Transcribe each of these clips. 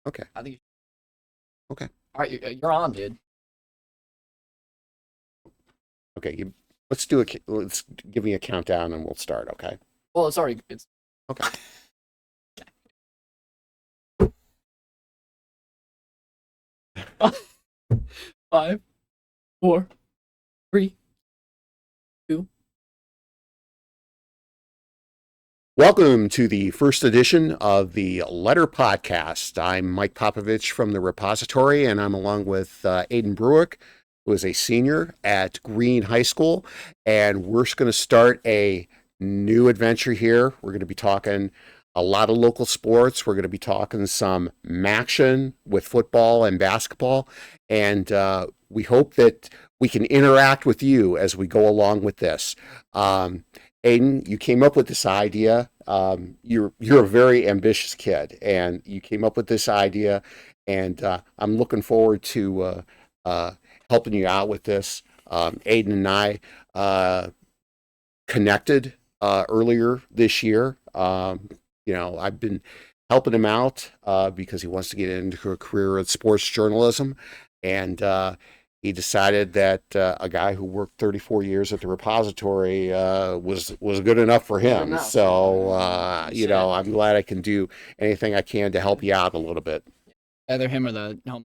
Okay. I think. Okay. All right, you're on, dude. Okay. Let's give me a countdown and we'll start. Okay. Well, it's already. It's Okay. five, four, three, two. Welcome to the first edition of the Letter Podcast. I'm Mike Popovich from the repository, and I'm along with Aiden Brueck, who is a senior at Green High School. And we're going to start a new adventure here. We're going to be talking a lot of local sports. We're going to be talking some action with football and basketball. And we hope that we can interact with you as we go along with this. Aiden, you came up with this idea. You're a very ambitious kid, and you came up with this idea, and I'm looking forward to helping you out with this. Aiden and I connected earlier this year. I've been helping him out because he wants to get into a career in sports journalism, and he decided that a guy who worked 34 years at the repository was good enough for him. So, I'm glad I can do anything I can to help you out a little bit. Either him or the home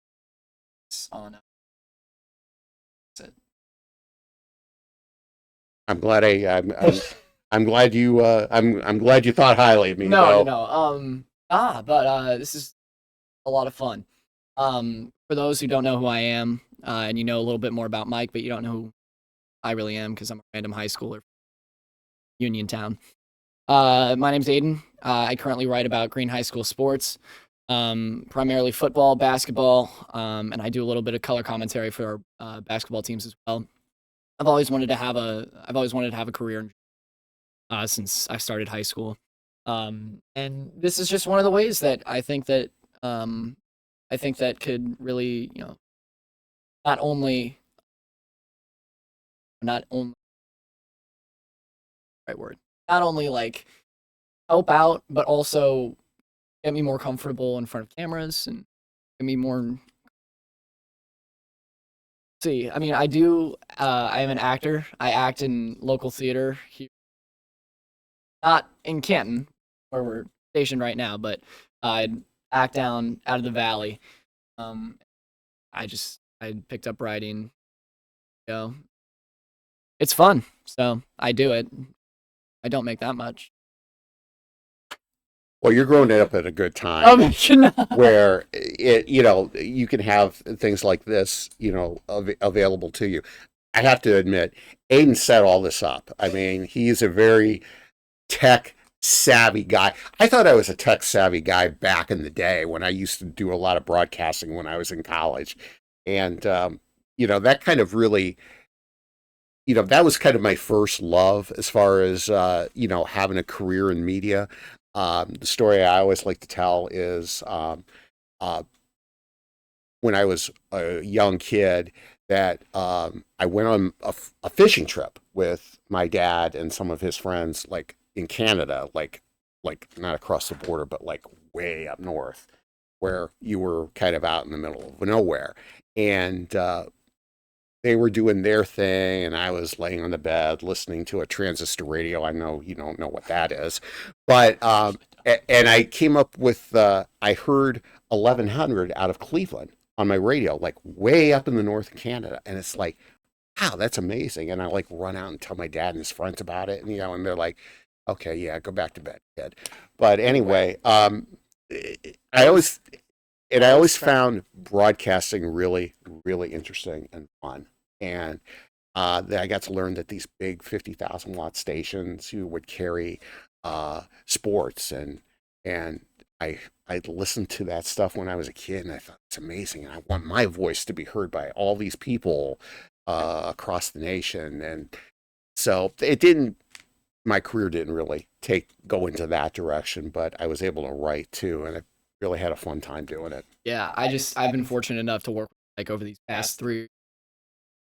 on. I'm glad I'm glad you I'm glad you thought highly of me. No, though. but this is a lot of fun. For those who don't know who I am, and you know a little bit more about Mike, but you don't know who I really am because I'm a random high schooler, Uniontown. My name's Aiden. I currently write about Green High School sports, primarily football, basketball, and I do a little bit of color commentary for our basketball teams as well. I've always wanted to have a career since I started high school, and this is just one of the ways that I think that could really, not only right word, not only like help out, but also get me more comfortable in front of cameras and get me more. See, I mean, I do. I am an actor. I act in local theater here, not in Canton, where we're stationed right now, but I act down out of the valley. Um, I picked up writing. It's fun, so I do it. I don't make that much. Well, you're growing up at a good time Oh, where you can have things like this, available to you. I have to admit, Aiden set all this up. I mean, he's a very tech savvy guy. I thought I was a tech savvy guy back in the day when I used to do a lot of broadcasting when I was in college. And, that kind of really, that was kind of my first love as far as, having a career in media. The story I always like to tell is when I was a young kid that I went on a fishing trip with my dad and some of his friends, like in Canada, like not across the border, but like way up north, where you were kind of out in the middle of nowhere. And they were doing their thing, and I was laying on the bed listening to a transistor radio. I know you don't know what that is, but and I came up with I heard 1100 out of Cleveland on my radio, like way up in the north of Canada, and it's like, wow, that's amazing. And I like run out and tell my dad and his friends about it, and and they're like, okay, yeah, go back to bed, kid. But anyway, I always and I always found broadcasting really, really interesting and fun. And I got to learn that these big 50,000 watt stations who would carry sports and I listened to that stuff when I was a kid, and I thought it's amazing. And I want my voice to be heard by all these people across the nation. And so it didn't. My career didn't really go into that direction, but I was able to write too, and I really had a fun time doing it. Yeah, I've been fortunate enough to work like over these past 3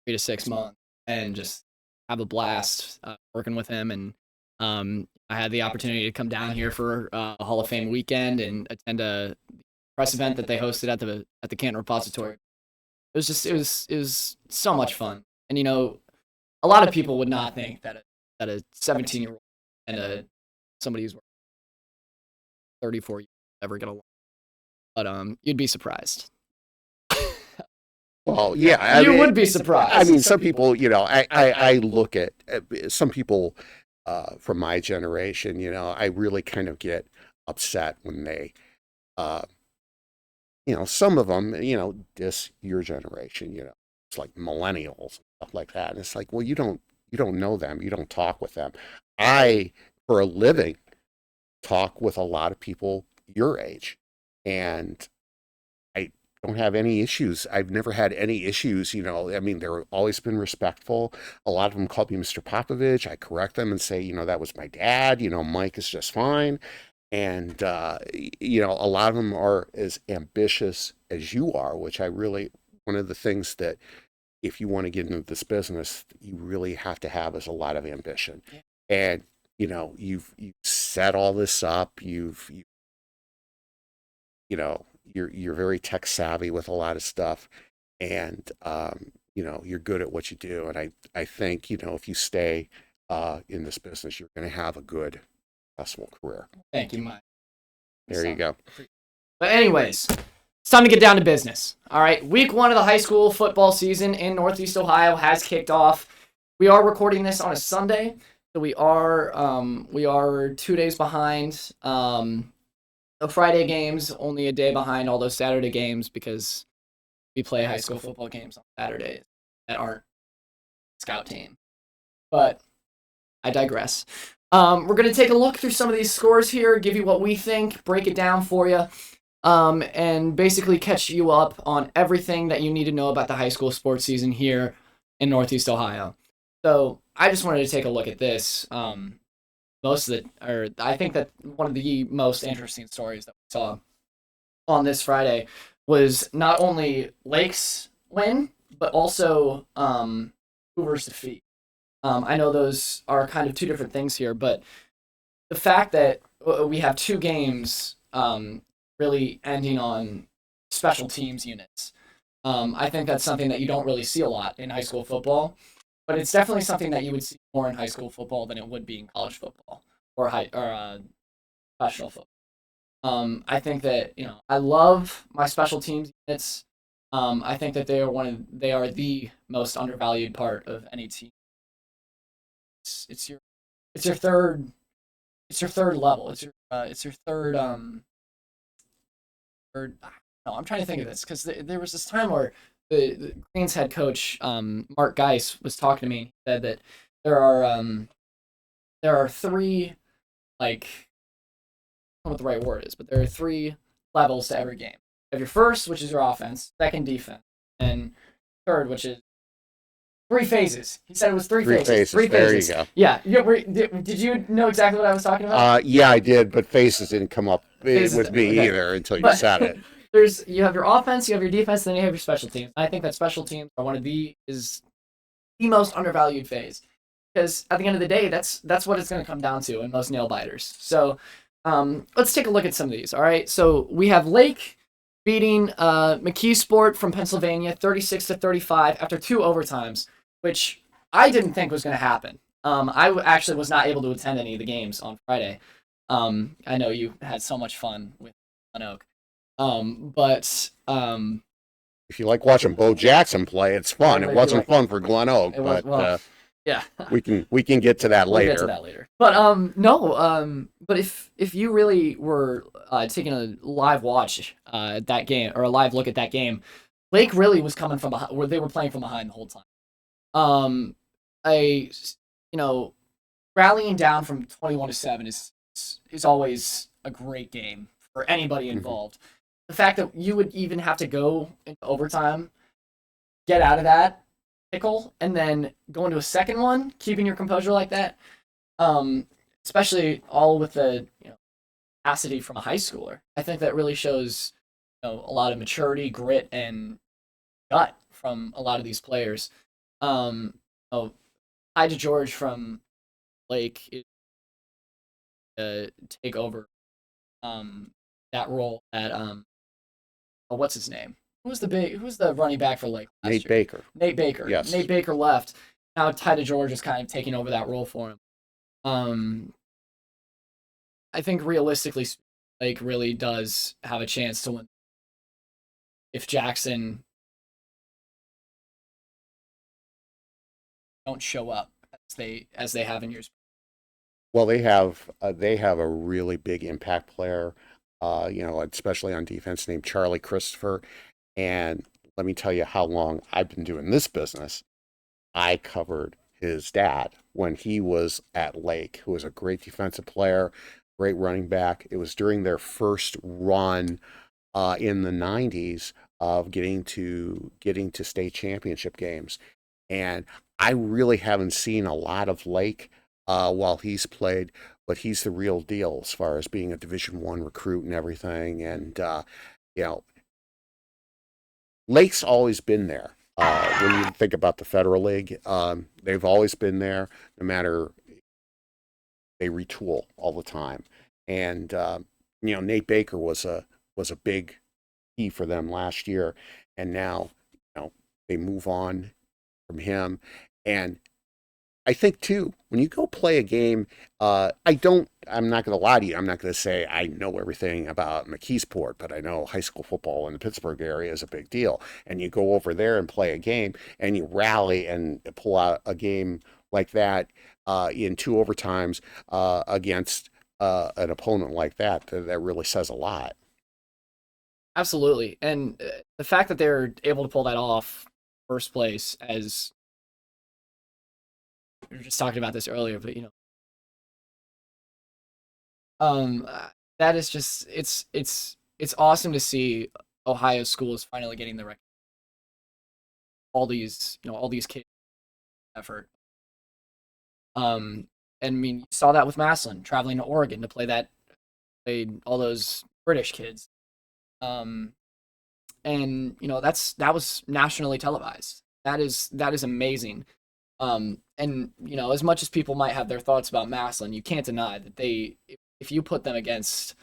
to 6 months and just have a blast working with him. And I had the opportunity to come down here for a Hall of Fame weekend and attend a press event that they hosted at the Canton Repository. It was so much fun. And a lot of people would not think that a 17-year-old and somebody who's 34 years ever get along. But you'd be surprised. Well, yeah, you would be surprised. I mean, some people, I look at some people from my generation, I really kind of get upset when they, uh, some of them, diss your generation, it's like millennials and stuff like that. And it's like, well, you don't know them. You don't talk with them. I, for a living, talk with a lot of people your age. And I don't have any issues. I've never had any issues, I mean, they've always been respectful. A lot of them call me Mr. Popovich. I correct them and say, that was my dad. Mike is just fine. And, a lot of them are as ambitious as you are, which one of the things that if you want to get into this business, you really have to have is a lot of ambition. Yeah. And, you've set all this up. You're very tech savvy with a lot of stuff, and you're good at what you do. And I think if you stay in this business, you're going to have a good, successful career. Thank you, Mike. There you go. But anyways, it's time to get down to business. All right, week 1 of the high school football season in Northeast Ohio has kicked off. We are recording this on a Sunday, so we are 2 days behind. The Friday games only a day behind all those Saturday games because we play high school football games on Saturdays that aren't scout team. But I digress. We're going to take a look through some of these scores here, give you what we think, break it down for you, and basically catch you up on everything that you need to know about the high school sports season here in Northeast Ohio. So I just wanted to take a look at this. I think that one of the most interesting stories that we saw on this Friday was not only Lake's win, but also Hoover's defeat. I know those are kind of two different things here, but the fact that we have 2 games really ending on special teams units, I think that's something that you don't really see a lot in high school football, but it's definitely something that you would see more in high school football than it would be in college football or professional football. I think that I love my special teams units. I think that they are the most undervalued part of any team. It's your third level. It's your third no, I'm trying to think of this because there was this time where the Greens head coach Mark Geis was talking to me. He said that there are 3, like, I don't know what the right word is, but there are 3 levels to every game. You have your first, which is your offense, second defense, and third, which is 3 phases. He said it was 3 phases. 3 phases. There you go. Yeah. Did you know exactly what I was talking about? Yeah, I did, but phases didn't come up with me either until you said it. You have your offense, you have your defense, then you have your special teams. I think that special teams are the most undervalued phase. Because at the end of the day, that's what it's going to come down to in most nail biters. So let's take a look at some of these. All right. So we have Lake beating McKeesport from Pennsylvania 36-35 after 2 overtimes, which I didn't think was going to happen. I actually was not able to attend any of the games on Friday. I know you had so much fun with Glen Oak. But if you like watching Bo Jackson play, it's fun. It wasn't fun for Glen Oak, but yeah, we can get to that later. We'll get to that later. But no, but if you really were taking a live watch at that game or a live look at that game, Lake really was coming from behind, where they were playing from behind the whole time. Rallying down from 21-7 is always a great game for anybody involved. Mm-hmm. The fact that you would even have to go into overtime, get out of that pickle, and then go into a second one, keeping your composure like that, especially all with the capacity from a high schooler. I think that really shows a lot of maturity, grit, and gut from a lot of these players. Ida George from Lake take over that role at oh, what's his name? Who's the running back for Lake last Nate year? Baker. Nate Baker. Yes. Nate Baker left. Now Ty George is kind of taking over that role for him. Um, I think realistically, Lake really does have a chance to win if Jackson don't show up as they have in years. Well, they have a really big impact player, especially on defense, named Charlie Christopher. And let me tell you how long I've been doing this business. I covered his dad when he was at Lake, who was a great defensive player, great running back. It was during their first run in the '90s of getting to state championship games, and I really haven't seen a lot of Lake while he's played, but he's the real deal as far as being a Division I recruit and everything. And you know, Lake's always been there. When you think about the Federal League, they've always been there, no matter they retool all the time. And Nate Baker was a big key for them last year, and now they move on from him. And I think too, when you go play a game, I'm not going to lie to you. I'm not going to say I know everything about McKeesport, but I know high school football in the Pittsburgh area is a big deal. And you go over there and play a game, and you rally and pull out a game like that in two overtimes against an opponent like that. That really says a lot. Absolutely, and the fact that they're able to pull that off first place, as we were just talking about this earlier, but um, that is just it's awesome to see Ohio schools finally getting the all these kids effort. Um, and I mean, you saw that with Maslin traveling to Oregon to played all those British kids. Um, and that was nationally televised. That is amazing. And as much as people might have their thoughts about Maslin, you can't deny that if you put them against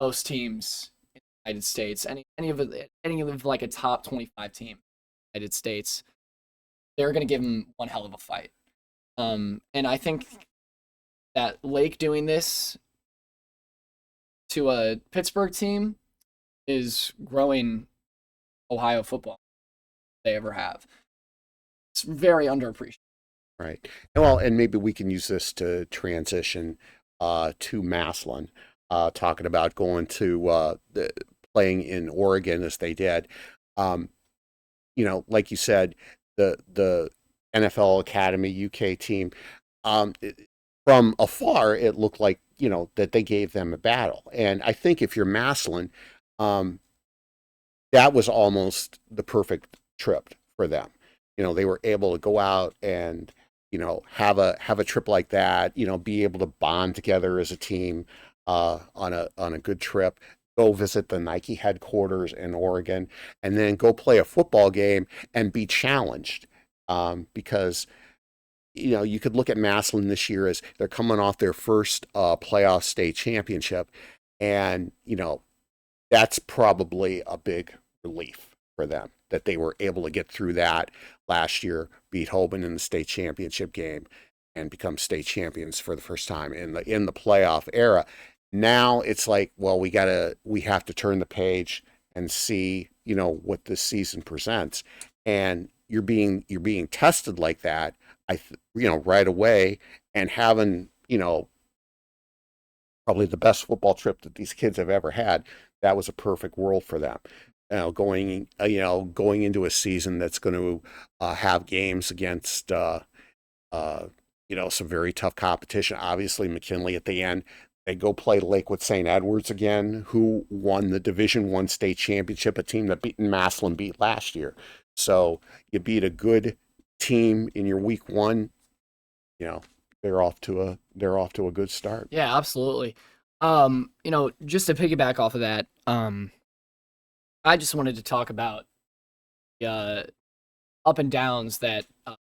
most teams in the United States, any of like a top 25 team in the United States, they're going to give them one hell of a fight. And I think that Lake doing this to a Pittsburgh team is growing Ohio football they ever have. It's very underappreciated. Right. Well, and maybe we can use this to transition to Maslin, talking about going to playing in Oregon as they did. Um, like you said, the NFL Academy UK team, from afar, it looked like that they gave them a battle. And I think if you're Maslin, um, that was almost the perfect trip for them. They were able to go out and have a trip like that. Be able to bond together as a team on a good trip. Go visit the Nike headquarters in Oregon, and then go play a football game and be challenged. Because you could look at Maslin this year as they're coming off their first playoff state championship, and that's probably a big relief for them that they were able to get through that last year, beat Hoban in the state championship game, and become state champions for the first time in the playoff era. Now it's like, well, we have to turn the page and see what this season presents, and you're being tested like that. Right away, and having probably the best football trip that these kids have ever had. That was a perfect world for them. Going into a season that's going to have games against some very tough competition. Obviously, McKinley at the end. They go play Lakewood St. Edwards again, who won the Division I state championship, a team that Maslin beat last year. So you beat a good team in your week one, you know, they're off to a good start. Yeah, absolutely. Just to piggyback off of that, I just wanted to talk about the up and downs that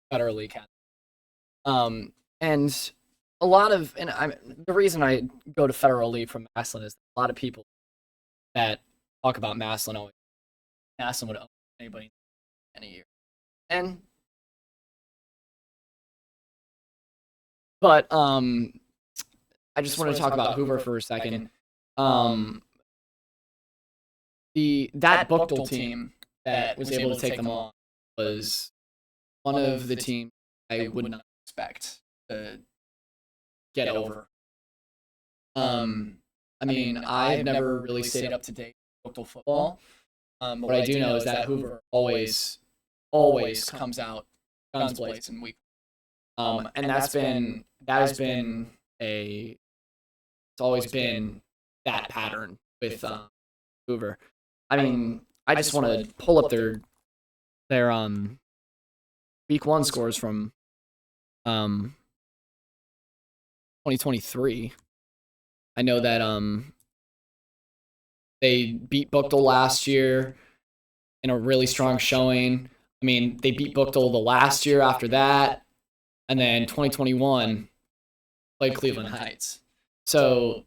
Federal League had. And a lot of, and the reason I go to Federal League from Maslin is a lot of people that talk about Maslin always. Masson would own anybody in a year. And but I just want to talk about Hoover for a second. That Buchtel team that was able to take them on was one of the teams I would not expect to get over. I mean, I've never really stayed up to date with Buchtel football. What I do know is that Hoover always comes out guns blazing week. And it's always been that pattern with Hoover. I mean, I just want to pull up their week 1 scores from 2023. I know that they beat Buchtel last year in a really strong showing. I mean, they beat Buchtel the last year after that, and then 2021 played Cleveland Heights. So,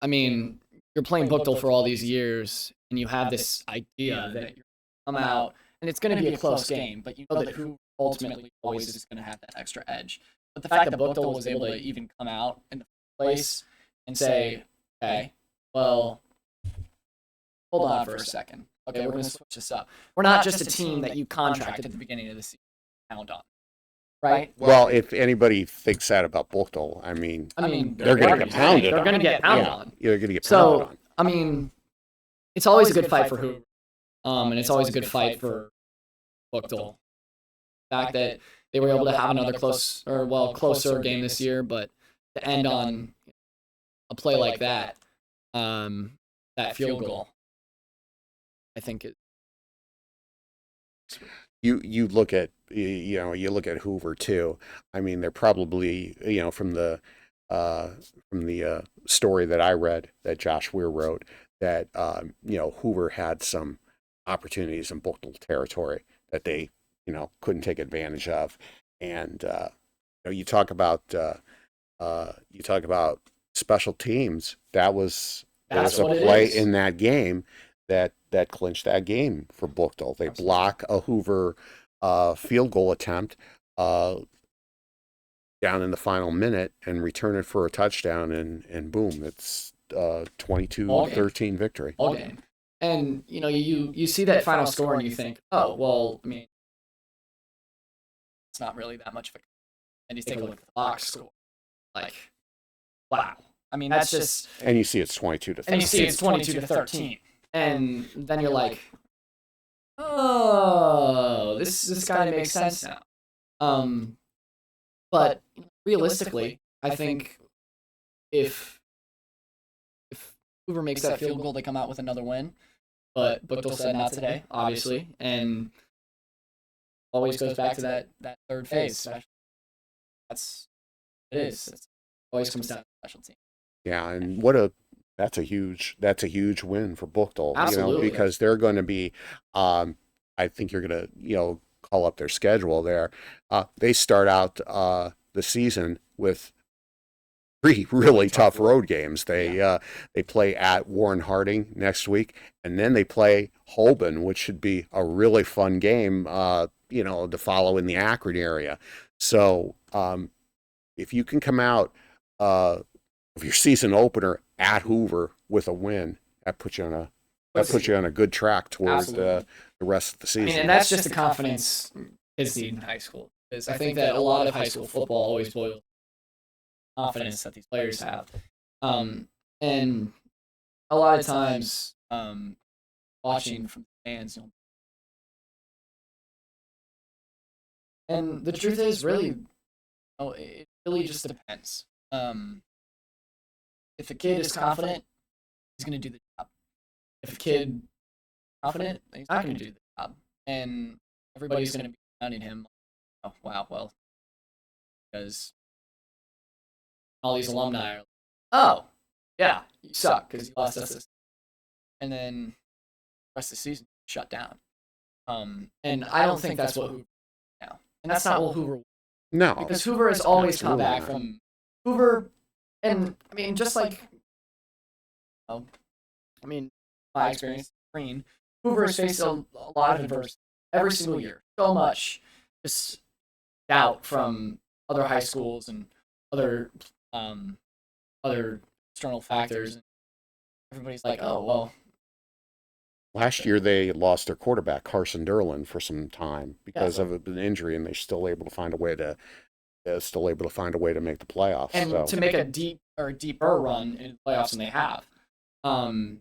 I mean, you're playing Buchtel for all these years, and you have this idea that you're come out, and it's going to be a close game, but you know that who ultimately always is going to have that extra edge. But the fact that Buchtel was able to even come out in the first place and say, okay, well, hold on for a second. Okay, we're going to switch this up. We're not just a team that you contracted at the beginning of the season to pound on, right? Well, if anybody thinks that about Buchtel, I mean, they're going to get pounded. They're going to get pounded on. They're going to get pounded on. I mean, it's always a good fight for Hoover, and it's always a good fight for Buchtel. The fact that they were able to have another closer game this year, but to end on a play like that, that field goal, I think it. You look at Hoover too. I mean, they're probably from the story that I read that Josh Weir wrote that Hoover had some opportunities in Buchtel territory that they couldn't take advantage of, and you talk about special teams. There was a play in that game that clinched that game for Buchtel. They block a Hoover field goal attempt down in the final minute and return it for a touchdown, and boom, it's 22-13 victory. All game. And you see that final score and you think, oh well, I mean, it's not really that much of a. And you take a look at the box score, like, wow. I mean, that's just. And you see it's 22-13. And you see it's 22-13. And then you're like, oh, this kind of makes sense now. But realistically, I think if Hoover makes that field goal, they come out with another win. But Buchtel said not today, obviously, and always goes back to that third phase. It always comes down to special team. Yeah, and that's a huge win for Buchtel. Absolutely. Because they're going to be. I think you're going to call up their schedule there. They start out the season with 3 really tough road games. They play at Warren Harding next week, and then they play Holben, which should be a really fun game. To follow in the Akron area. So if you can come out of your season opener at Hoover with a win, that puts you on a good track towards the rest of the season. I mean, and that's just the confidence kids need in high school. Because I think that a lot of high school football always boils confidence that these players have, and a lot of times watching from the fans, and the truth is, really, it really just depends. If a kid is confident, he's going to do the job. If a kid is confident, he's not going to do the job. And everybody's going to be surrounding him. Oh, wow, well, because all these alumni are like, oh, yeah, you suck because you lost us this. And then the rest of the season, shut down. And I don't think that's what Hoover now. And that's not what Hoover. No. Because Hoover has always come back from Hoover. And, I mean, just like, my experience, Green, Hoover has faced a lot of adversity every single year. So much just doubt from other high schools and other um, other external factors. Everybody's like, oh well. Last year they lost their quarterback Carson Derlin for some time Yeah, because of an injury, and they're still able to find a way to make the playoffs. and So to make a deeper run in the playoffs than they have. Um,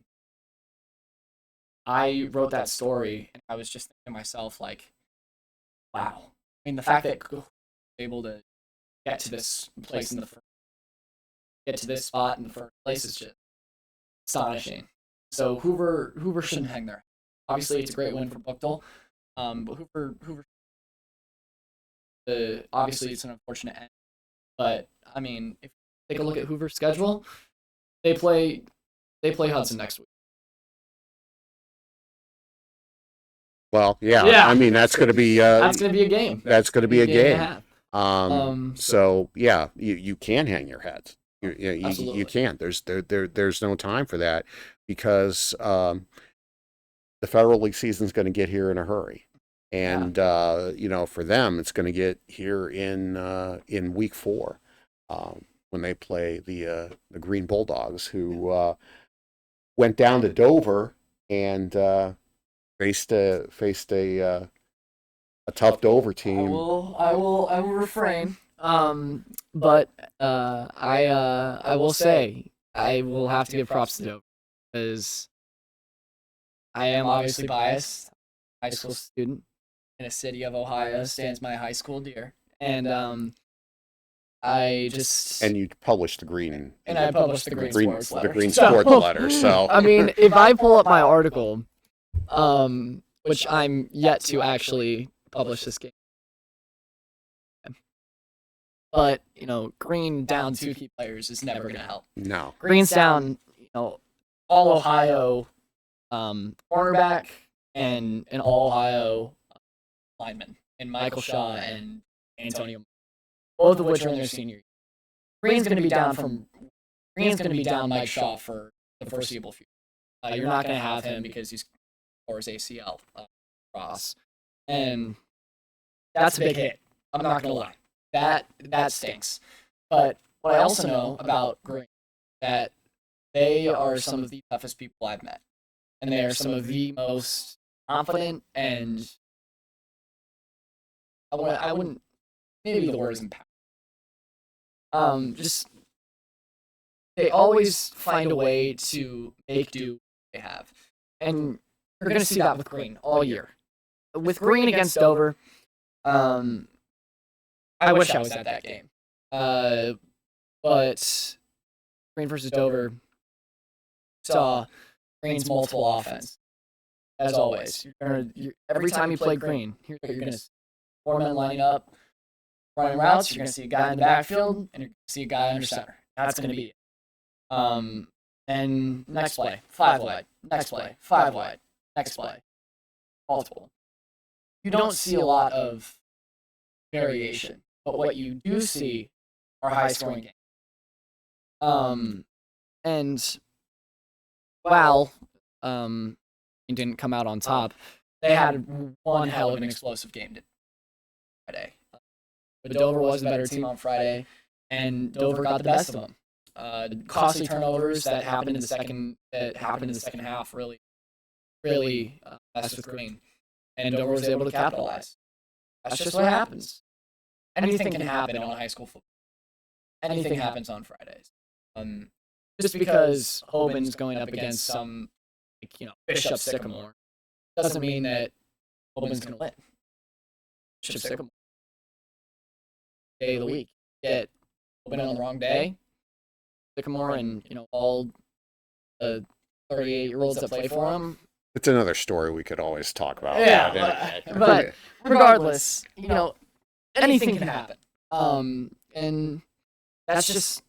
I wrote that story and I was just thinking to myself, like, wow. I mean, the fact that Google was able to get to this place in the first, get to this spot in the first place is just astonishing. So Hoover shouldn't hang there. Obviously, it's a great win for Bucknell, but Hoover. Obviously, it's an unfortunate end. But I mean, if you take a look at Hoover's schedule, they play Hudson next week. well, yeah, Yeah. I mean that's going to be That's going to be a game. that's going to be a and a game. half. So yeah, you can hang your heads. You Absolutely. can't. There's no time for that because the federal league season is going to get here in a hurry, and for them it's going to get here in week 4 when they play the Green Bulldogs, who went down to Dover and faced a tough Dover team. I will refrain. But I will say I will have to give props to Dover because I am obviously biased. High school student in a city of Ohio stands my high school dear, and I just And you published the Green and I published the Green Sports letter. the Green So- Sports letter. So I mean, if I pull up my article, which I'm yet to actually publish this game, but Green down 2 key players is never going to help. no, Green's down, all Ohio cornerback and an all Ohio lineman, and Michael Shaw and Antonio, both of which are in their senior year. Green's going to be down Mike Shaw for the foreseeable future. You're not going to have him because he's or his ACL cross, and that's a big hit. I'm not going to lie. That stinks. But what I also know about Green that they are some of the toughest people I've met, and they are some of the most confident and I wouldn't maybe the word is empowered. Just they always find a way to make do what they have, and you're going to see that with Green all year. With Green against Dover, I wish I was at that game. But Green versus Dover saw Green's multiple offense. As always, every time you play Green, here's what you're going to see: 4 men lining up, running routes. You're going to see a guy in the backfield, and you're going to see a guy under center. That's going to be it. And next play, 5 wide. Next play, 5 wide. Next play, multiple. You don't see a lot of variation, but what you do see are high-scoring games. And while it didn't come out on top, they had one hell of an explosive game Friday. But Dover was the better team on Friday, and Dover got the best of them. Costly turnovers that happened in the second half really messed with Green, and Dover was able to capitalize. That's just what happens. Anything can happen on high school football. Anything happens on Fridays. Just because Hoban's going up against some, Bishop Sycamore, doesn't mean that Hoban's going to win. Bishop Sycamore. Day of the week. Get Hoban on the wrong day. Sycamore and, all the 38-year-olds that play for him. it's another story we could always talk about. Yeah, but regardless, anything can happen. And that's just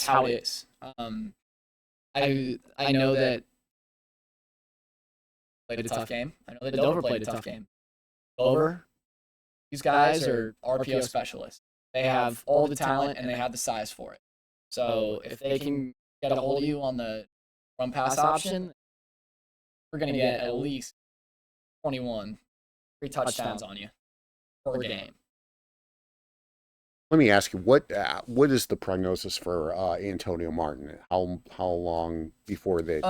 how it is. I know that played a tough game. I know that Dover played a tough game. Dover, these guys are RPO specialists. They have all the talent and they have the size for it. So if they can get a hold of you on the run pass option, we're gonna get at least 21, 3 touchdowns on you per game. Let me ask you, what is the prognosis for Antonio Martin? How long before that you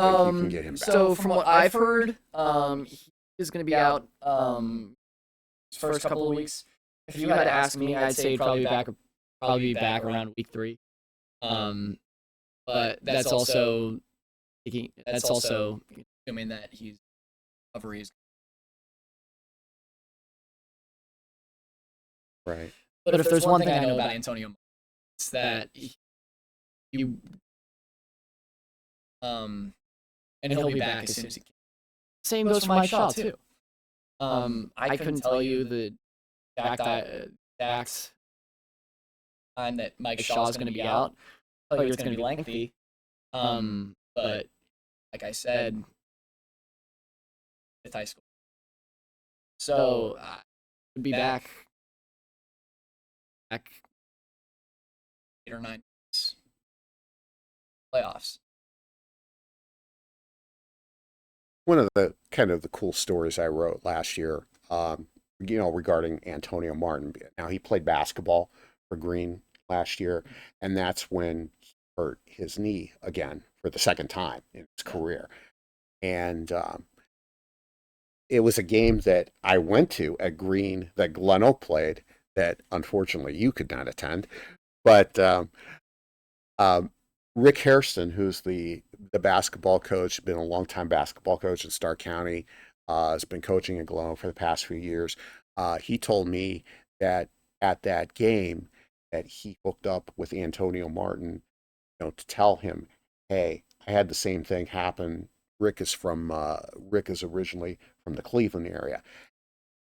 can get him back? So from what I've heard, he is going to be out his first couple of weeks. If you had to ask me, I'd say he'd probably be back around week 3. But that's also assuming that he's recovery. Right. But if there's one thing I know about Antonio, it's that he and he'll be back as soon as he can. Same goes for Mike Shaw too. I couldn't tell you the exact time that Mike Shaw is going to be out. I'll tell you it's going to be lengthy. But like I said, fifth high school. So he'll be back 8 or 9 weeks. Playoffs. One of the kind of the cool stories I wrote last year, regarding Antonio Martin. Now he played basketball for Green last year, and that's when he hurt his knee again for the second time in his career. And it was a game that I went to at Green that Glen Oak played that unfortunately you could not attend. But Rick Hairston, who's the basketball coach, been a long-time basketball coach in Stark County, has been coaching in Glen Oak for the past few years. He told me that at that game that he hooked up with Antonio Martin, to tell him, hey, I had the same thing happen. Rick is originally from the Cleveland area.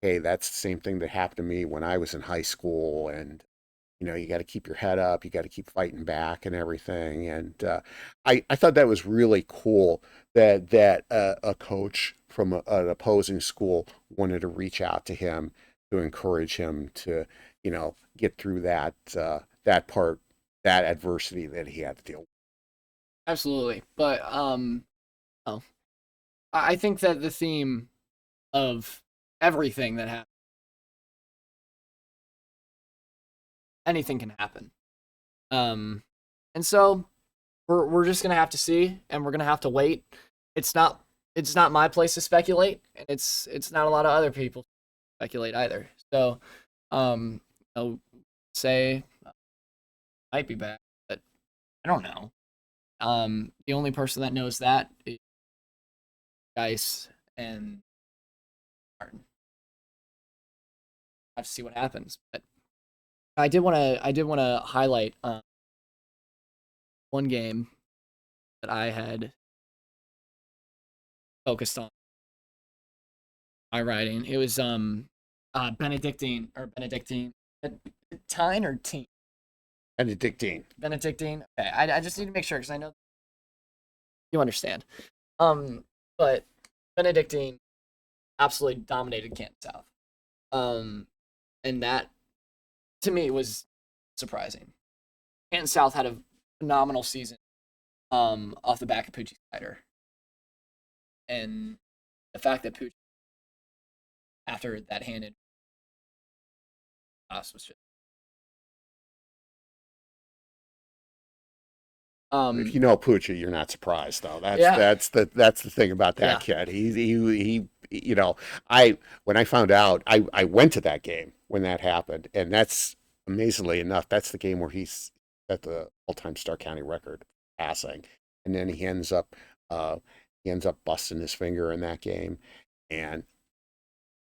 Hey, that's the same thing that happened to me when I was in high school, and you got to keep your head up, you got to keep fighting back and everything. And I thought that was really cool that a coach from an opposing school wanted to reach out to him to encourage him to get through that adversity that he had to deal with. Absolutely. But I think that the theme of everything that happened, anything can happen. And so we're just gonna have to see, and we're gonna have to wait. It's not my place to speculate, and it's not a lot of other people speculate either. So I'll say might be back, but I don't know. The only person that knows that is Geis and Martin. I have to see what happens, but I did want to highlight one game that I had focused on my writing. It was Benedictine. Tine or Teen? Benedictine. Okay, I just need to make sure because I know you understand. But Benedictine absolutely dominated Canton South. And that to me was surprising. Canton South had a phenomenal season off the back of Poochie Snyder. And the fact that Poochie, after that handed us, was just if you know Poochie, you're not surprised though. That's the thing about that kid. He when I found out, I went to that game when that happened, and that's amazingly enough, that's the game where he's at the all-time Stark County record passing, and then he ends up busting his finger in that game, and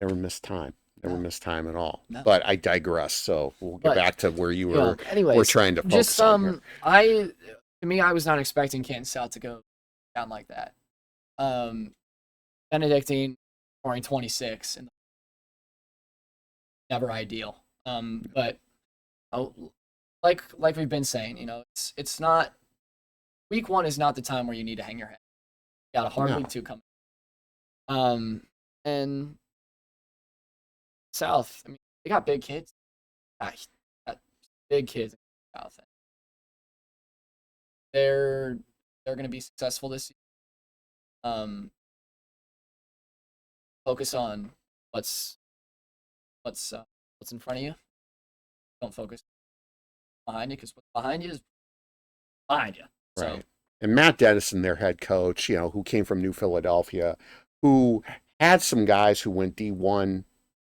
never missed time. Never missed time at all. No. But I digress. So we'll get back to where you were. Anyways, we're trying to focus on here. To me, I was not expecting Canton South to go down like that. Benedictine scoring 26 and never ideal. But like we've been saying, it's not week 1 is not the time where you need to hang your head. You got a hard week 2 coming. And South, I mean, they got big kids. Got big kids in South. They're going to be successful this year. focus on what's what's in front of you. Don't focus behind you because what's behind you is behind you. So Right. And Matt Dennison, their head coach, who came from New Philadelphia, who had some guys who went D1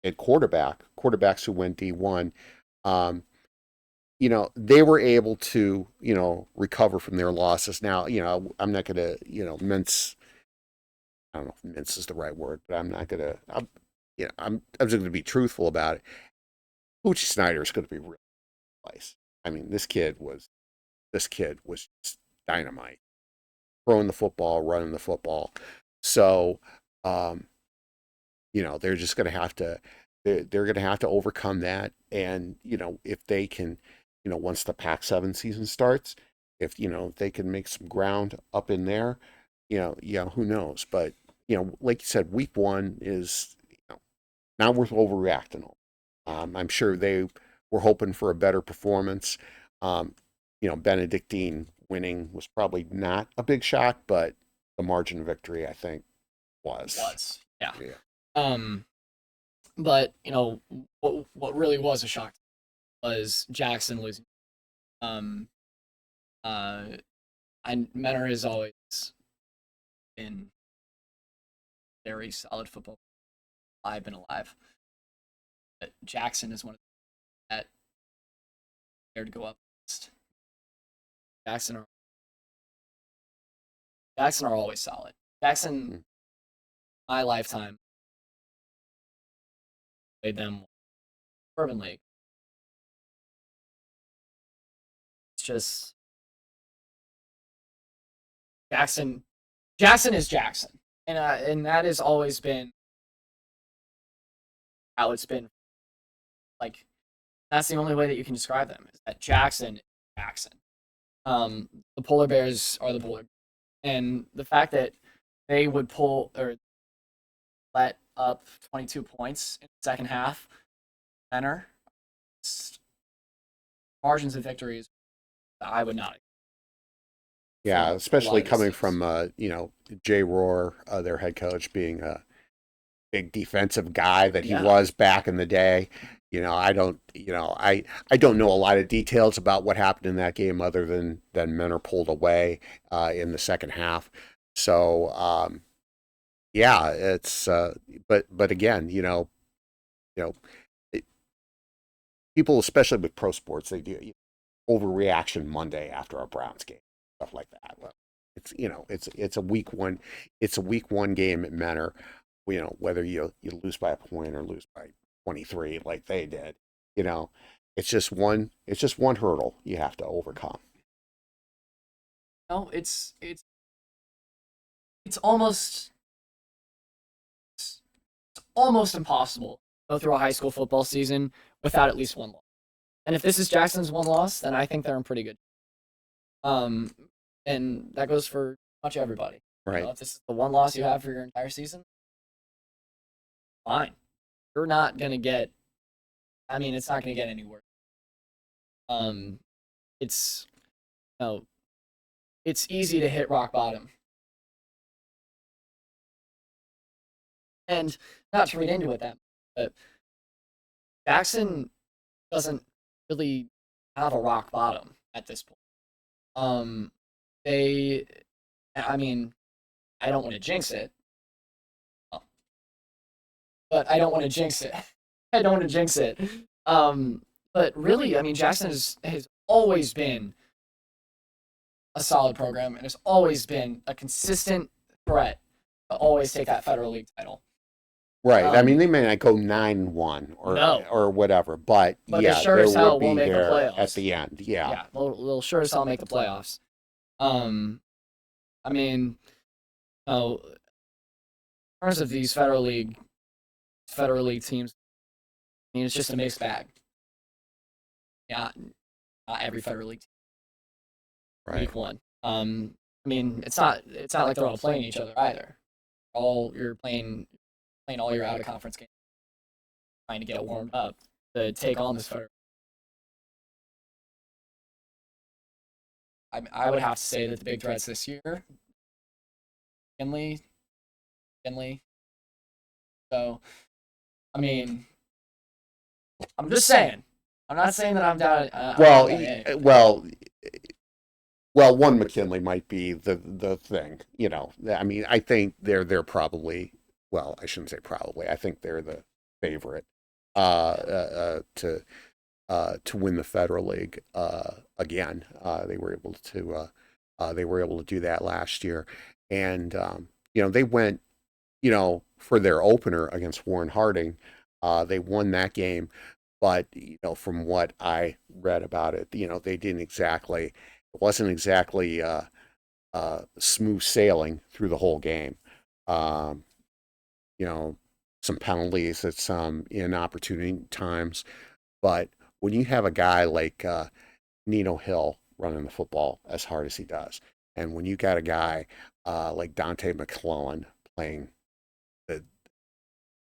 at quarterbacks who went D1, um, they were able to, recover from their losses. Now, I'm not going to, mince, I don't know if mince is the right word, but I'm not going to, I'm just going to be truthful about it. Poochie Snyder is going to be real nice. I mean, this kid was just dynamite, throwing the football, running the football. So, um, they're just going to have to, they're going to have to overcome that. And, if they can, once the Pac-7 season starts, if, they can make some ground up in there, yeah, who knows? But, like you said, week one is, not worth overreacting. I'm sure they were hoping for a better performance. Um, Benedictine winning was probably not a big shock, but the margin of victory, I think, was. yeah. Yeah. But what really was a shock was Jackson losing. Um, uh, Menor has always been very solid football. I've been alive. But Jackson is one of that there to go up against. Jackson are Jackson are always solid. Jackson, my lifetime, played them Urban League. It's just Jackson. Jackson is Jackson, and that has always been how it's been. Like that's the only way that you can describe them is that Jackson is Jackson. The polar bears are the polar, and the fact that they would pull or let up 22 points in the second half, center margins of victories I would not Yeah, from a lot especially of these coming teams. from Jay Rohr, their head coach, being a big defensive guy that he Yeah. was back in the day. I don't know a lot of details about what happened in that game other than Menor pulled away in the second half. So yeah, it's but again, you know, it, people, especially with pro sports, they do overreaction Monday after a Browns game, stuff like that. Well, it's a week one, game at Menor. Whether you lose by a point or lose by 23 like they did, you know, it's just one hurdle you have to overcome. No, it's almost impossible to go through a high school football season without at least one loss. And if this is Jackson's one loss, then I think they're in pretty good. Um, and that goes for much everybody. Right. If this is the one loss you have for your entire season, fine. You're not gonna get. I mean, it's not gonna get any worse. Um, it's no, it's easy to hit rock bottom, and not to read into it that, but Jackson doesn't really have a rock bottom at this point. Um, they, I mean, I don't want to jinx it, but I don't want to jinx it. I don't want to jinx it. But really, I mean, Jackson has always been a solid program and has always been a consistent threat to always take that Federal League title. Right. I mean, Um, they may not go 9-1 or no, whatever, but but it yeah, sure there as will hell will be make the there at playoffs. the end. Yeah. Yeah, they'll sure as hell make the playoffs. Um, I mean, in terms of these Federal League teams, I mean, it's just a mixed bag. Yeah, not every Federal League team Right. week one. I mean, it's not like they're all playing each other either. All you're playing all your out of conference games, trying to get warmed up to take on this Federal. I would have to say that the big threats this year, Kinley, So, I mean, I'm just saying. I'm not saying that I'm down. Well, I'm well, one McKinley might be the thing. I mean, I think they're probably, well, I shouldn't say probably. I think they're the favorite to win the Federal League again. They were able to do that last year, and they went for their opener against Warren Harding. They won that game, but from what I read about it, they didn't exactly. It wasn't exactly smooth sailing through the whole game. Um, some penalties at some inopportune times, but when you have a guy like Nino Hill running the football as hard as he does, and when you got a guy like Dante McClellan playing the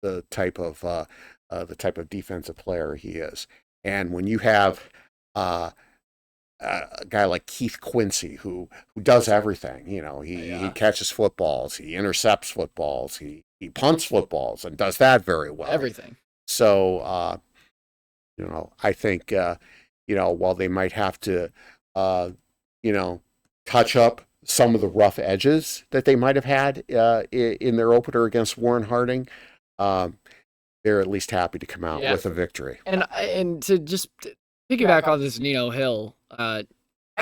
the type of defensive player he is, and when you have a guy like Keith Quincy who does everything, he catches footballs, he intercepts footballs, he punts footballs, and does that very well. everything. So I think while they might have to touch up some of the rough edges that they might have had in their opener against Warren Harding, they're at least happy to come out with a victory. And to just piggyback on this Nino Hill, I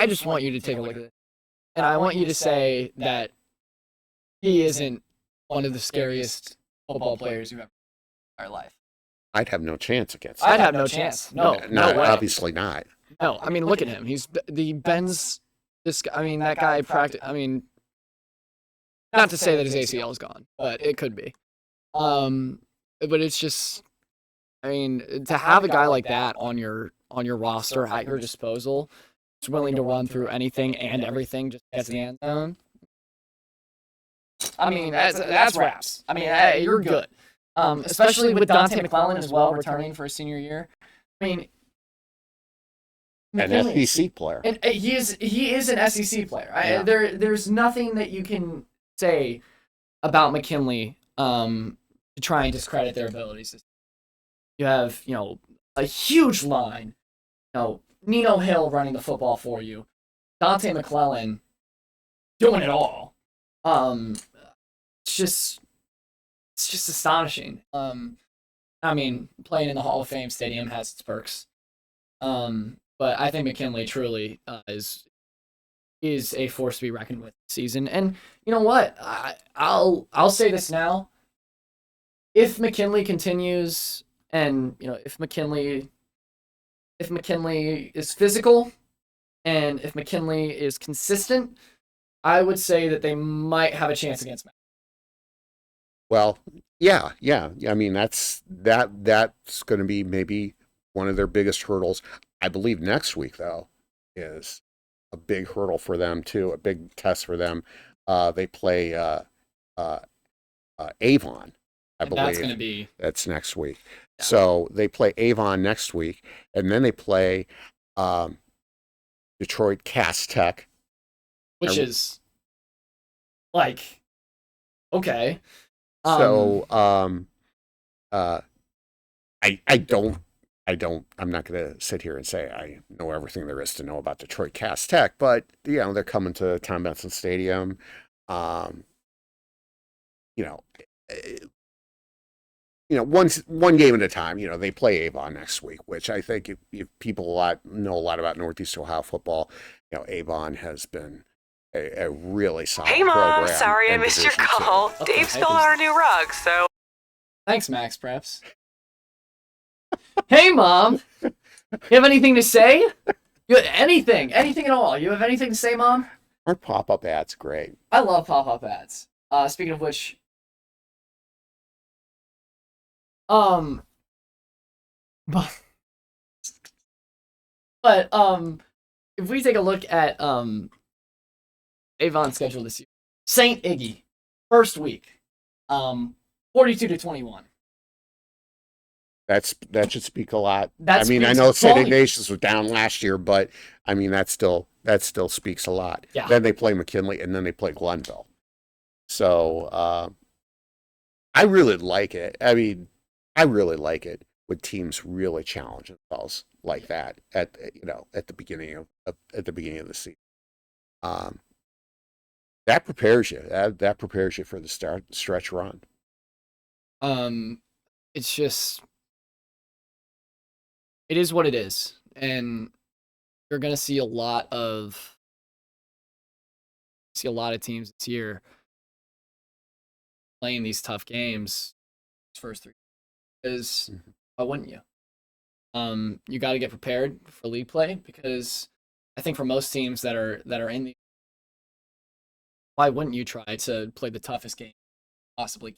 just want you to take a look at it, and I want you to say that he isn't one of the scariest football players you've ever seen in your life. I'd have no chance against him. I'd have no chance. No way. Obviously not. No, I mean, look at him. He bends this. I mean, that guy practice. I mean, not to say that his ACL is gone, but it could be. But it's just, I mean, to have a guy like that on your roster at your disposal, who's willing to run through anything and everything just to get to the end zone. I mean, that's raps. I mean, you're good. Especially with Dante McClellan as well returning for his senior year. I mean, an SEC player. And he is an SEC player. Yeah. There's nothing that you can say about McKinley to try and discredit their abilities. You have, a huge line. Nino Hill running the football for you. Dante McClellan doing it all. It's just astonishing. I mean, playing in the Hall of Fame stadium has its perks. But I think McKinley truly is a force to be reckoned with this season. And you know what? I'll say this now. If McKinley continues, and if McKinley is physical, and if McKinley is consistent, I would say that they might have a chance against Mac. Well, yeah. I mean, that's going to be maybe one of their biggest hurdles. I believe next week, though, is a big hurdle for them, too, a big test for them. They play Avon, I believe. That's next week. Yeah. So they play Avon next week, and then they play Detroit Cass Tech. Which is, like, okay. So I'm not going to sit here and say I know everything there is to know about Detroit Cass Tech, but they're coming to Tom Benson Stadium. One game at a time. They play Avon next week, which I think if people know a lot about Northeast Ohio football, Avon has been a really solid program. Hey, Mom, sorry I missed your call. Okay, Dave spilled our new rug, so... Thanks, Max Preps. Hey, Mom! You have anything to say? Anything at all. You have anything to say, Mom? Aren't pop-up ads great? I love pop-up ads. Speaking of which... But if we take a look at Avon's schedule this year, St. Iggy, first week, 42-21. That should speak a lot. I know St. Ignatius was down last year, but I mean that still speaks a lot. Yeah. Then they play McKinley, and then they play Glenville. So I really like it. I mean, I really like it when teams really challenge themselves like that at the beginning of the season. Um, that prepares you. That prepares you for the stretch run. It's just it is what it is, and you're gonna see a lot of teams this year playing these tough games first three. Because why wouldn't you? You got to get prepared for league play because I think for most teams that are in the, why wouldn't you try to play the toughest game possibly?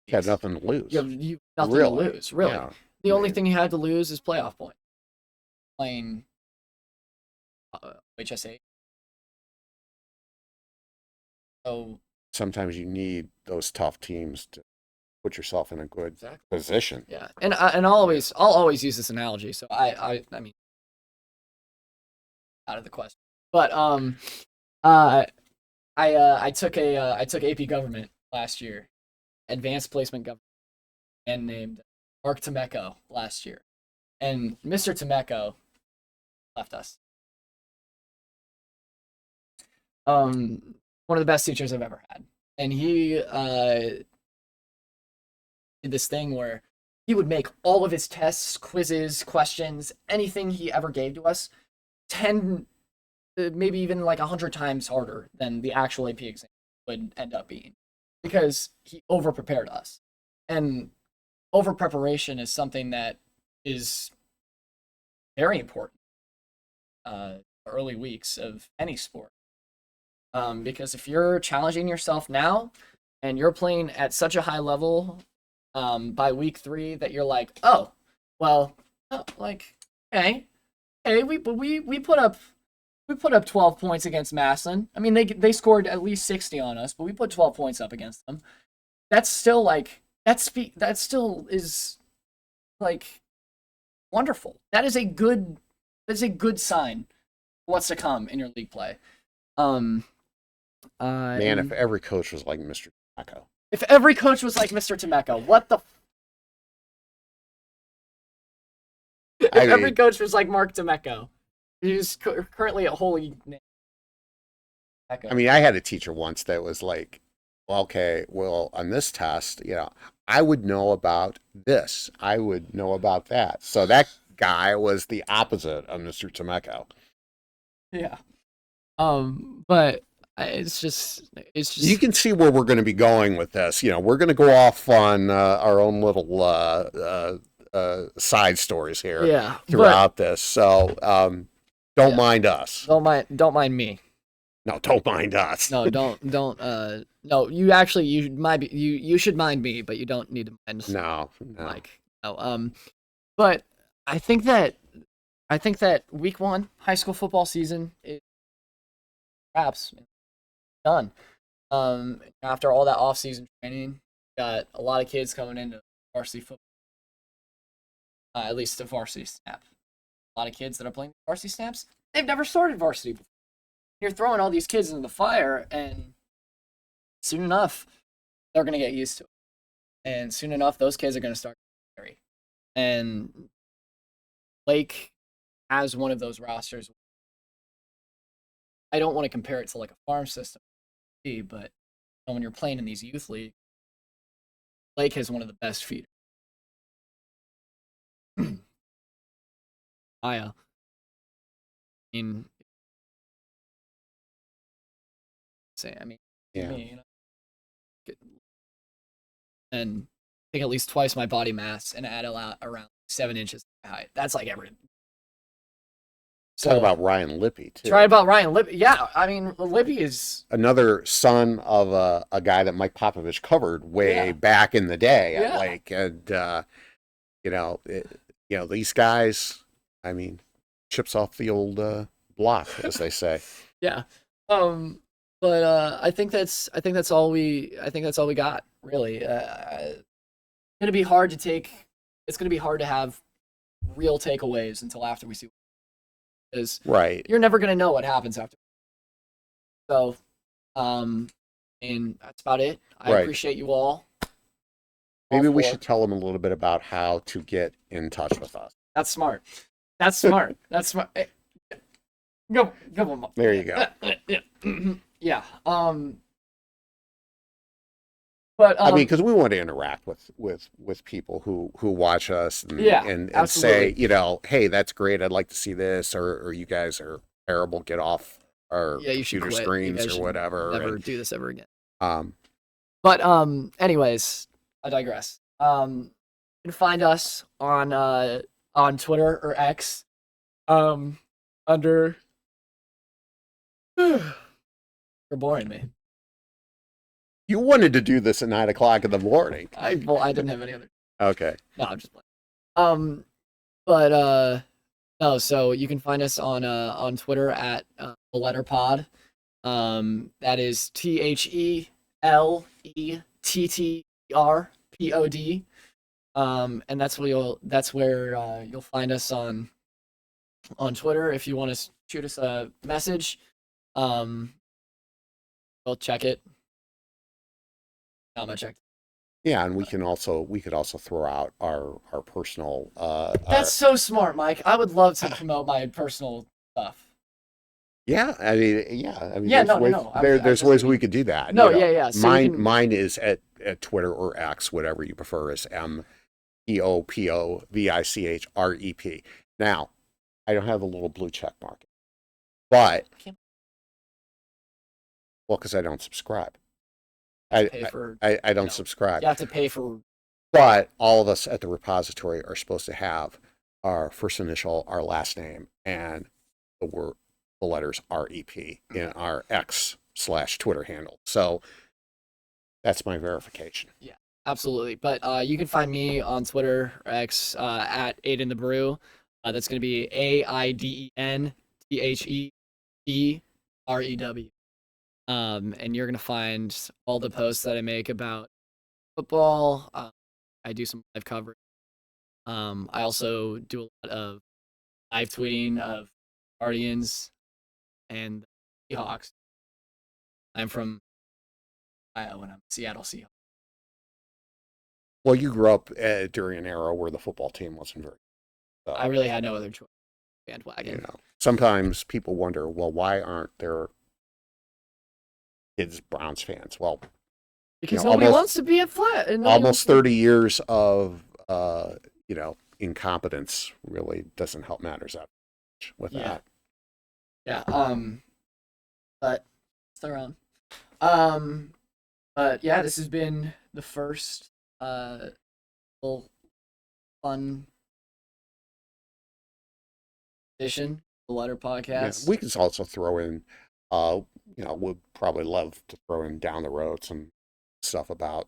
You have nothing to lose. You have nothing to lose, really. Yeah. The only thing you had to lose is playoff point. Playing HSA. So sometimes you need those tough teams to put yourself in a good position. Yeah, and I'll always use this analogy. So I mean, out of the question, but I took AP Government last year, Advanced Placement Government, and named Mark Temeko last year, and Mr. Temeko left us. One of the best teachers I've ever had, and he did this thing where he would make all of his tests, quizzes, questions, anything he ever gave to us 10, maybe even like 100 times harder than the actual AP exam would end up being, because he over prepared us. And over preparation is something that is very important early weeks of any sport. Because if you're challenging yourself now and you're playing at such a high level by week 3 that you're like, oh, well, like, okay, we put up 12 points against Massillon. I mean, they scored at least 60 on us, but we put 12 points up against them. That's still like that still is like wonderful. That is a good sign for what's to come in your league play. Man, if every coach was like Mr. Temeko. If every coach was like Mr. Temeko, what the? Every coach was like Mark Temeko, who's currently at Holy. I mean, I had a teacher once that was like, well, okay, well, on this test, I would know about this. I would know about that. So that guy was the opposite of Mr. Temeko. Yeah. But it's just you can see where we're going to be going with this. We're going to go off on our own little side stories here throughout this. So don't mind us. Don't mind me. No, don't mind us. No, don't. No, you should mind me, but you don't need to mind. No. Mike. No. But I think that week 1 high school football season is perhaps done. After all that off-season training, got a lot of kids coming into varsity football. At least the varsity snap. A lot of kids that are playing varsity snaps, they've never started varsity before. You're throwing all these kids into the fire, and soon enough, they're going to get used to it. And soon enough, those kids are going to start to carry. And Lake has one of those rosters. I don't want to compare it to like a farm system, but when you're playing in these youth leagues, Lake has one of the best feeders. I mean, yeah. Me, and take at least twice my body mass and add around 7 inches height. That's like everything. Talk about Ryan Lippy, too. Try about Ryan Lippy. Yeah, I mean, Lippy is another son of a guy that Mike Popovich covered way back in the day. Yeah. These guys, I mean, chips off the old block, as they say. Yeah. But I think that's all we got, really. It's gonna be hard to have real takeaways until after we see. Because you're never gonna know what happens after. So, and that's about it. I appreciate you all Maybe we 4. should tell them a little bit about how to get in touch with us. That's smart. That's smart. That's smart. Go on. There you go. Yeah. But I mean, because we want to interact with people who watch us and say, hey, that's great. I'd like to see this, or you guys are terrible. Get off our you should computer quit. screens You or whatever. Never do this ever again. Um, But anyways, I digress. You can find us on Twitter or X, under. You're boring me. you wanted to do this at 9:00 in the morning. I didn't have any other. Okay. No, I'm just playing. But no. So you can find us on Twitter at the letter pod. That is THELETTRPOD. And that's where you'll find us on Twitter. If you want to shoot us a message, we'll check it. I'm gonna check. Yeah, and we could also throw out our personal. That's so smart, Mike. I would love to promote my personal stuff. Yeah, I mean, Yeah, there's ways we could do that. No, yeah. So mine is at Twitter or X, whatever you prefer, is MPOPOVICHREP. Now, I don't have a little blue check mark, but because I don't subscribe. I don't subscribe. You have to pay for. But all of us at the repository are supposed to have our first initial, our last name, and the letters REP in our X/Twitter handle. So that's my verification. Yeah, absolutely. But you can find me on Twitter or X at Aiden the Brew. That's going to be AIDENTHEBREW. And you're going to find all the posts that I make about football. I do some live coverage. I also do a lot of live tweeting of Guardians and Seahawks. I'm from Ohio and I'm Seattle Seahawks. Well, you grew up during an era where the football team wasn't very good. So, I really had no other choice. Bandwagon. Sometimes people wonder, well, why aren't there kids Browns fans? Well, because nobody wants to be a flat. Almost 30 years of incompetence really doesn't help matters out with that. Yeah. But it's around. But yeah, this has been the first little fun edition of the Letter Podcast. Yeah, we could also throw in we'd probably love to throw in down the road some stuff about,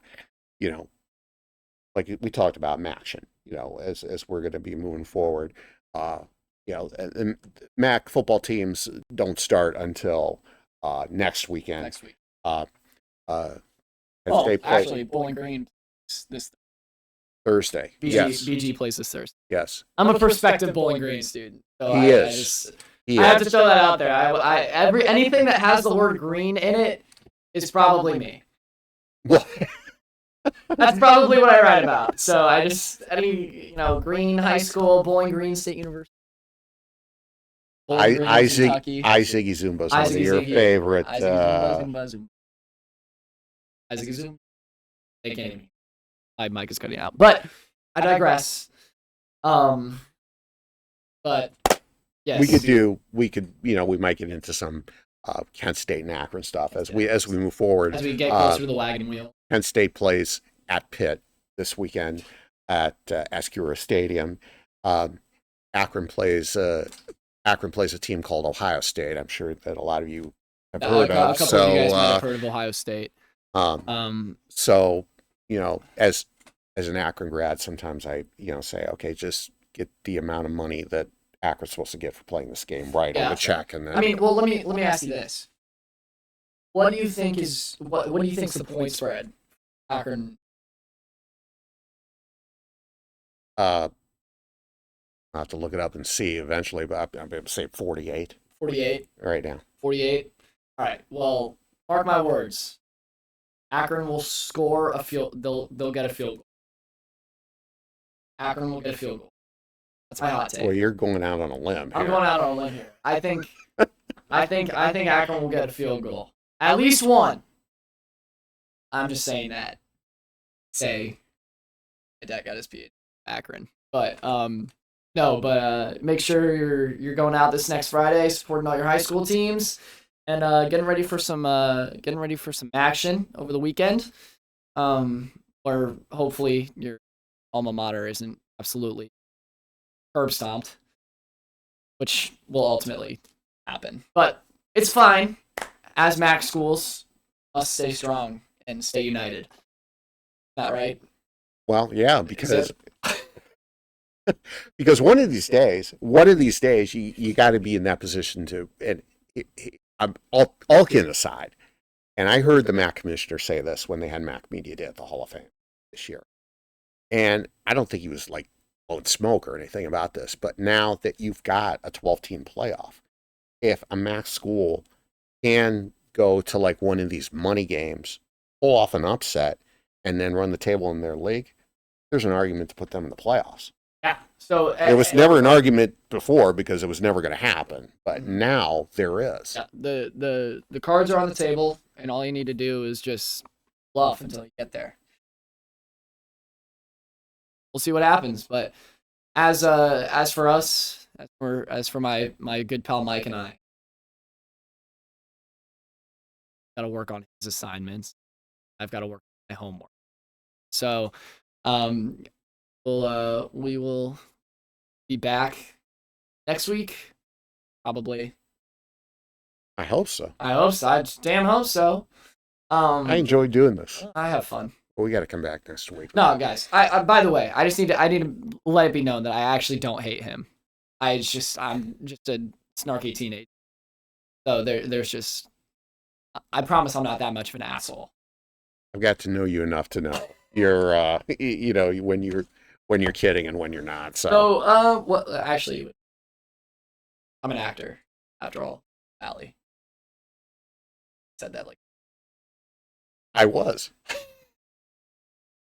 like we talked about MACtion, as we're going to be moving forward. And MAC football teams don't start until next weekend. Next week. Actually, Bowling Green this Thursday. BG plays this Thursday. Yes. I'm a prospective Bowling Green student. So He is. I have to throw that out there. Anything that has the word green in it is probably me. Well, that's probably what I write about. So Green High School, Bowling Green State University. Ziggy Zumba's one of your favorite. Zumba. Isaac Zumba. They can't hear me. My mic is cutting out. But I digress. But yes. We might get into some Kent State and Akron stuff as we move forward. As we get closer to the wagon wheel. Kent State plays at Pitt this weekend at Escura Stadium. Akron plays a team called Ohio State. I'm sure that a lot of you have heard of. A couple of you guys might have heard of Ohio State. So as an Akron grad, sometimes I say, okay, just get the amount of money that Akron's supposed to get for playing this game right on the check, and then. Let me ask you this: what do you think is the point spread? Akron. I'll have to look it up and see eventually, but I'm going to say 48. 48 right now. 48. All right. Well, mark my words. Akron will score a field. They'll get a field goal. Akron will get a field goal. That's my hot take. Well, you're going out on a limb here. I'm going out on a limb here. I think Akron will get a field goal. At least one. I'm just saying that. Say my dad got his PhD Akron. But no, but make sure you're going out this next Friday, supporting all your high school teams, and getting ready for some action over the weekend. Or hopefully your alma mater isn't absolutely curb stomped, which will ultimately happen. But it's fine. As MAC schools must stay strong and stay united. Not right? Well, yeah, because because one of these days, you got to be in that position to. And I'm all kidding aside, and I heard the MAC commissioner say this when they had MAC Media Day at the Hall of Fame this year, and I don't think he was like blowing smoke or anything about this. But now that you've got a 12-team playoff, if a MAC school can go to like one of these money games, pull off an upset, and then run the table in their league, there's an argument to put them in the playoffs. Yeah. So there was never an argument before because it was never going to happen, but now there is. Yeah, the cards are on the table, and all you need to do is just bluff until you get there. We'll see what happens, but as for us, as for my good pal Mike and I, got to work on his assignments. I've got to work on my homework. So, we will be back next week, probably. I hope so. I hope so. I damn hope so. I enjoy doing this. I have fun. Well, we got to come back next week. No, guys. I by the way, I need to let it be known that I actually don't hate him. I'm just a snarky teenager. So there's just. I promise I'm not that much of an asshole. I've got to know you enough to know you're, when you're kidding and when you're not. So, well, actually, I'm an actor after all. Allie said that like I was.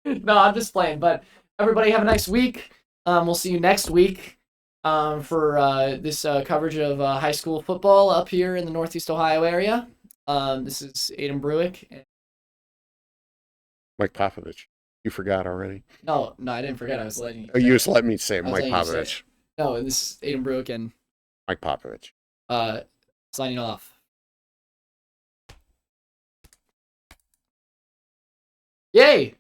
No, I'm just playing. But everybody have a nice week. We'll see you next week for this coverage of high school football up here in the Northeast Ohio area. This is Aiden Brueck. Mike Popovich. You forgot already? No, I didn't forget. I was letting you. Oh, you just let me say Mike Popovich. No, this is Aiden Brueck and Mike Popovich. Signing off. Yay!